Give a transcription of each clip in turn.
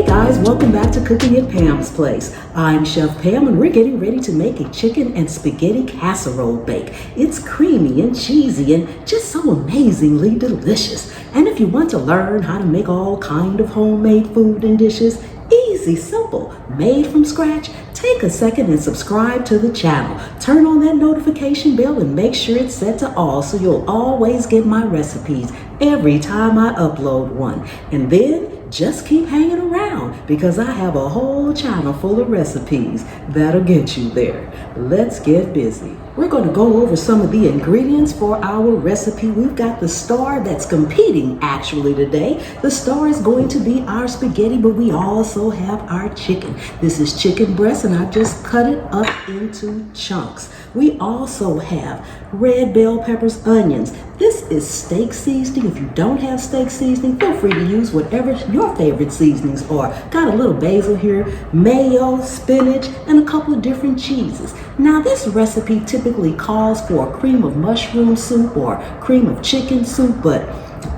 Guys, welcome back to Cooking at Pam's Place. I'm Chef Pam and we're getting ready to make a chicken and spaghetti casserole bake. It's creamy and cheesy and just so amazingly delicious. And if you want to learn how to make all kind of homemade food and dishes, easy, simple, made from scratch, take a second and subscribe to the channel. Turn on that notification bell and make sure it's set to all so you'll always get my recipes every time I upload one. And then just keep hanging around because I have a whole channel full of recipes that'll get you there. Let's get busy. We're going to go over some of the ingredients for our recipe. We've got the star that's competing actually today. The star is going to be our spaghetti, but we also have our chicken. This is chicken breast and I just cut it up into chunks. We also have red bell peppers, onions. This is steak seasoning. If you don't have steak seasoning, feel free to use whatever your favorite seasonings are. Got a little basil here, mayo, spinach, and a couple of different cheeses. Now this recipe typically calls for a cream of mushroom soup or cream of chicken soup, but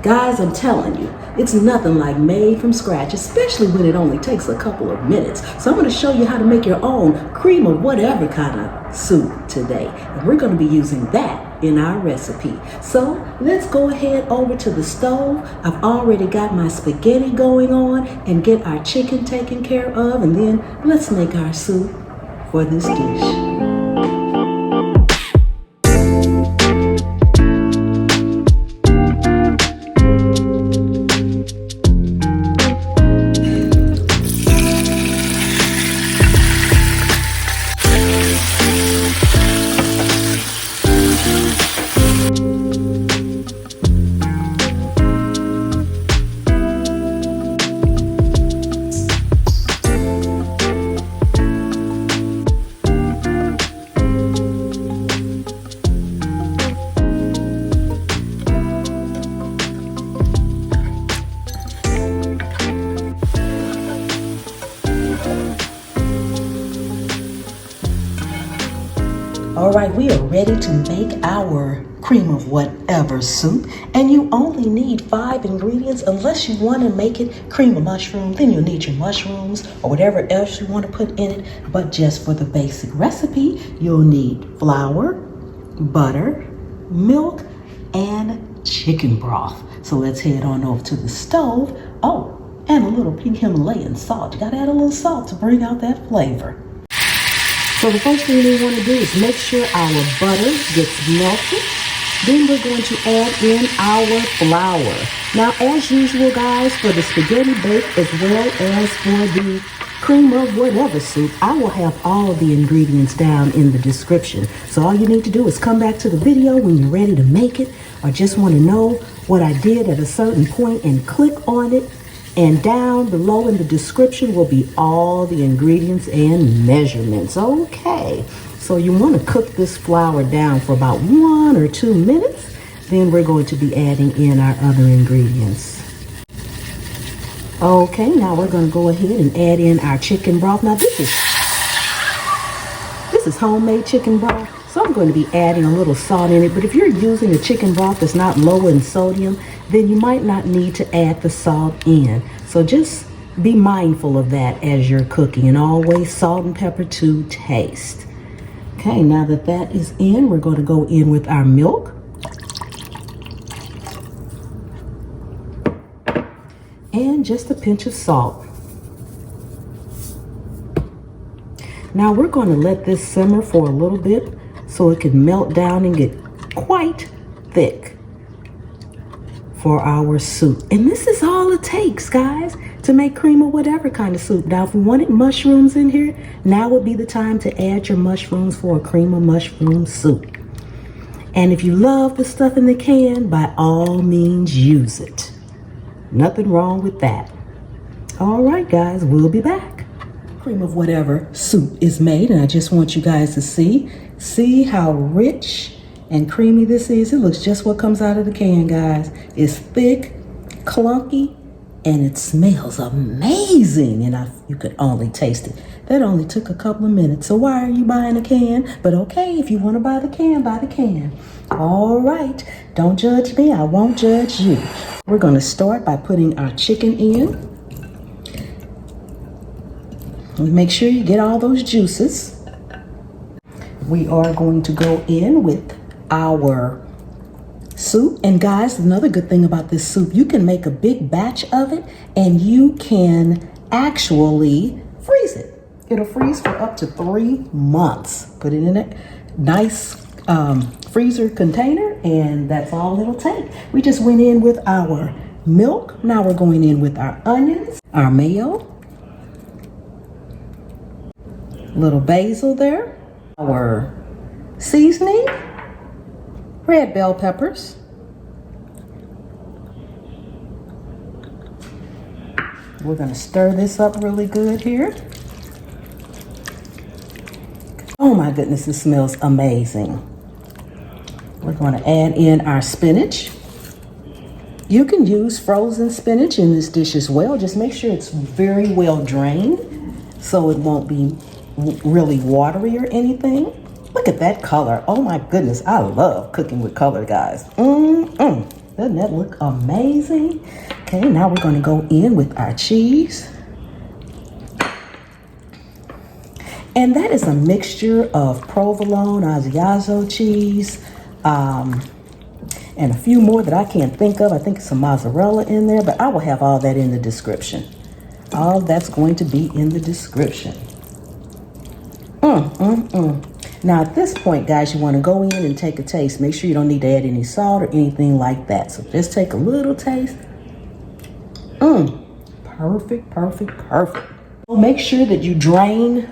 guys, I'm telling you, it's nothing like made from scratch, especially when it only takes a couple of minutes. So I'm going to show you how to make your own cream of whatever kind of soup today. And we're going to be using that in our recipe. So let's go ahead over to the stove. I've already got my spaghetti going on and get our chicken taken care of. And then let's make our soup for this dish. All right, we are ready to make our cream of whatever soup, and you only need 5 ingredients unless you want to make it cream of mushroom. Then you'll need your mushrooms or whatever else you want to put in it. But just for the basic recipe, you'll need flour, butter, milk, and chicken broth. So let's head on over to the stove. Oh, and a little pink Himalayan salt. You gotta add a little salt to bring out that flavor. So the first thing we want to do is make sure our butter gets melted. Then we're going to add in our flour. Now, as usual, guys, for the spaghetti bake as well as for the cream of whatever soup, I will have all of the ingredients down in the description. So all you need to do is come back to the video when you're ready to make it or just want to know what I did at a certain point and click on it. And down below in the description will be all the ingredients and measurements. Okay, so you want to cook this flour down for about 1 or 2 minutes. Then we're going to be adding in our other ingredients. Okay, now we're going to go ahead and add in our chicken broth. Now this is homemade chicken broth, so I'm going to be adding a little salt in it. But if you're using a chicken broth that's not low in sodium, then you might not need to add the salt in. So just be mindful of that as you're cooking, and always salt and pepper to taste. Okay, now that that is in, we're going to go in with our milk. And just a pinch of salt. Now we're going to let this simmer for a little bit so it can melt down and get quite thick for our soup. And this is all it takes, guys, to make cream of whatever kind of soup. Now, if you wanted mushrooms in here, now would be the time to add your mushrooms for a cream of mushroom soup. And if you love the stuff in the can, by all means, use it. Nothing wrong with that. All right, guys, we'll be back. Cream of whatever soup is made, and I just want you guys to see how rich and creamy this is. It looks just what comes out of the can, guys. It's thick, clunky, and it smells amazing. And you could only taste it. That only took a couple of minutes. So why are you buying a can? But okay, if you want to buy the can, buy the can. All right, don't judge me. I won't judge you. We're going to start by putting our chicken in. Make sure you get all those juices. We are going to go in with our soup. And guys, another good thing about this soup, you can make a big batch of it and you can actually freeze it. It'll freeze for up to 3 months. Put it in a nice freezer container and that's all it'll take. We just went in with our milk. Now we're going in with our onions, our mayo, little basil there, our seasoning, red bell peppers, we're going to stir this up really good here. Oh my goodness, it smells amazing. We're going to add in our spinach. You can use frozen spinach in this dish as well. Just make sure it's very well drained so it won't be really watery or anything. Look at that color. Oh my goodness, I love cooking with color, guys. Doesn't that look amazing? Okay, now we're going to go in with our cheese. And that is a mixture of provolone, Asiago cheese, and a few more that I can't think of. I think some mozzarella in there, but I will have all that in the description. All that's going to be in the description. Now at this point, guys, you want to go in and take a taste. Make sure you don't need to add any salt or anything like that. So just take a little taste. Perfect, perfect, perfect. So make sure that you drain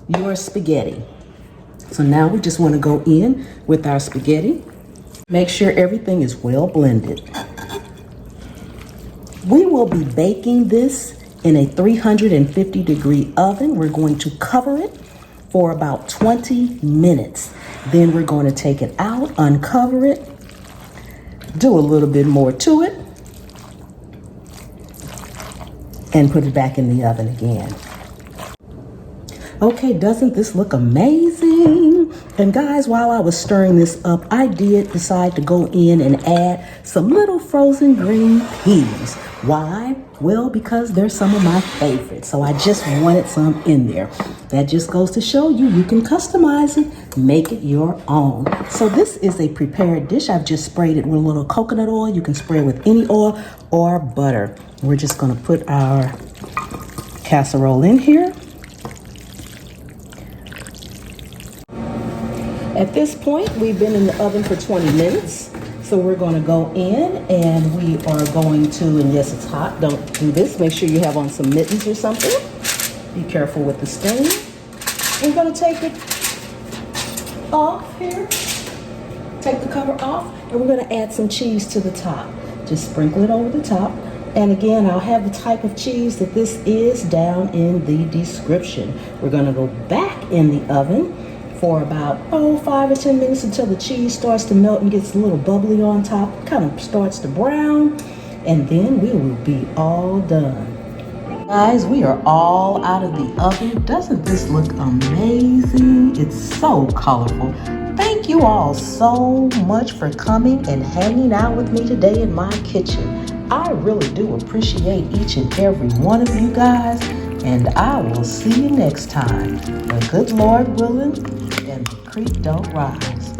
your spaghetti. So now we just want to go in with our spaghetti. Make sure everything is well blended. We will be baking this in a 350-degree oven. We're going to cover it for about 20 minutes. Then we're going to take it out, uncover it, do a little bit more to it, and put it back in the oven again. Okay, doesn't this look amazing? And guys, while I was stirring this up, I did decide to go in and add some little frozen green peas. Why? Well, because they're some of my favorites. So I just wanted some in there. That just goes to show you, you can customize it, make it your own. So this is a prepared dish. I've just sprayed it with a little coconut oil. You can spray it with any oil or butter. We're just gonna put our casserole in here. At this point, we've been in the oven for 20 minutes. So we're going to go in and we are going to, and yes, it's hot. Don't do this. Make sure you have on some mittens or something. Be careful with the stain. We're going to take it off here. Take the cover off and we're going to add some cheese to the top. Just sprinkle it over the top. And again, I'll have the type of cheese that this is down in the description. We're going to go back in the oven for about 5 or 10 minutes until the cheese starts to melt and gets a little bubbly on top, kind of starts to brown, and then we will be all done. Guys, we are all out of the oven. Doesn't this look amazing? It's so colorful. Thank you all so much for coming and hanging out with me today in my kitchen. I really do appreciate each and every one of you guys, and I will see you next time. The good Lord willing, and the creek don't rise.